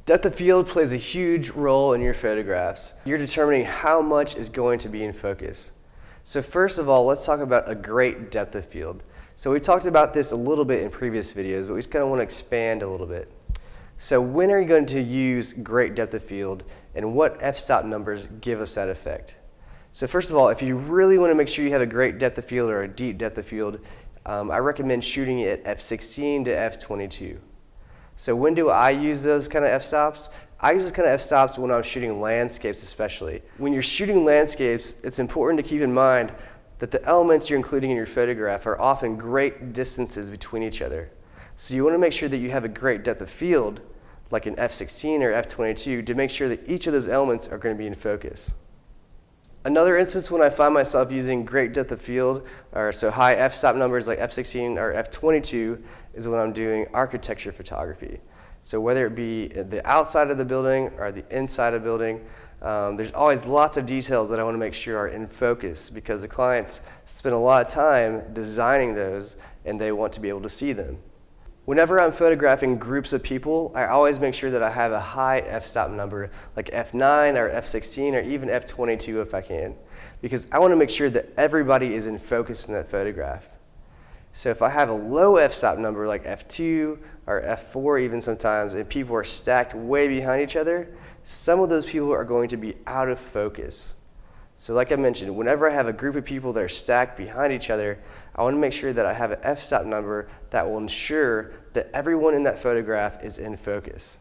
Depth of field plays a huge role in your photographs. You're determining how much is going to be in focus. So first of all, let's talk about a great depth of field. So we talked about this a little bit in previous videos, but we just kind of want to expand a little bit. So when are you going to use great depth of field, and what f-stop numbers give us that effect? So first of all, if you really want to make sure you have a great depth of field or a deep depth of field, I recommend shooting it at f16 to f22. So when do I use those kind of f-stops? I use those kind of f-stops when I'm shooting landscapes especially. When you're shooting landscapes, it's important to keep in mind that the elements you're including in your photograph are often great distances between each other. So you want to make sure that you have a great depth of field, like an f16 or f22, to make sure that each of those elements are going to be in focus. Another instance when I find myself using great depth of field, or so high f-stop numbers like f16 or f22, is when I'm doing architecture photography. So whether it be the outside of the building or the inside of the building, there's always lots of details that I want to make sure are in focus because the clients spend a lot of time designing those and they want to be able to see them. Whenever I'm photographing groups of people, I always make sure that I have a high f-stop number like f9 or f16 or even f22 if I can, because I want to make sure that everybody is in focus in that photograph. So if I have a low f-stop number like f2 or f4 even sometimes, and people are stacked way behind each other, some of those people are going to be out of focus. So like I mentioned, whenever I have a group of people that are stacked behind each other, I want to make sure that I have an f-stop number that will ensure that everyone in that photograph is in focus.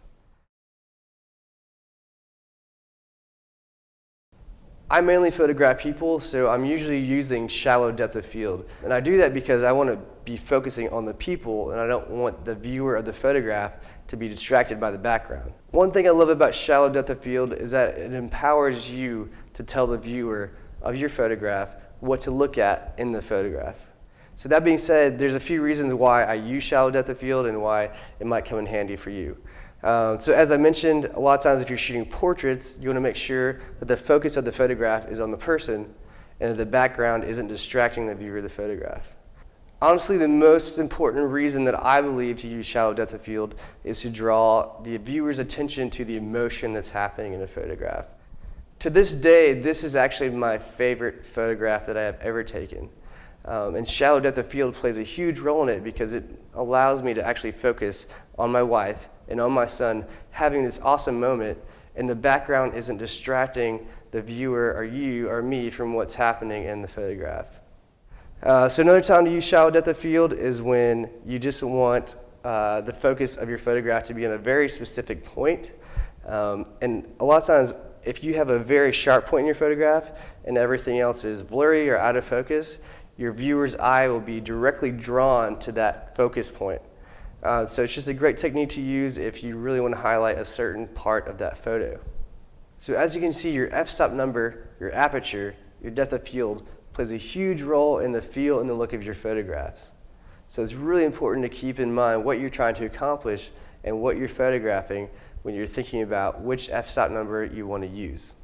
I mainly photograph people, so I'm usually using shallow depth of field. And I do that because I want to be focusing on the people and I don't want the viewer of the photograph to be distracted by the background. One thing I love about shallow depth of field is that it empowers you to tell the viewer of your photograph what to look at in the photograph. So that being said, there's a few reasons why I use shallow depth of field and why it might come in handy for you. So as I mentioned, a lot of times if you're shooting portraits, you want to make sure that the focus of the photograph is on the person and that the background isn't distracting the viewer of the photograph. Honestly, the most important reason that I believe to use shallow depth of field is to draw the viewer's attention to the emotion that's happening in a photograph. To this day, this is actually my favorite photograph that I have ever taken. And shallow depth of field plays a huge role in it because it allows me to actually focus on my wife and on my son having this awesome moment, and the background isn't distracting the viewer or you or me from what's happening in the photograph. So another time to use shallow depth of field is when you just want the focus of your photograph to be on a very specific point. And a lot of times, if you have a very sharp point in your photograph and everything else is blurry or out of focus, your viewer's eye will be directly drawn to that focus point. So it's just a great technique to use if you really want to highlight a certain part of that photo. So as you can see, your f-stop number, your aperture, your depth of field plays a huge role in the feel and the look of your photographs. So it's really important to keep in mind what you're trying to accomplish and what you're photographing when you're thinking about which f-stop number you want to use.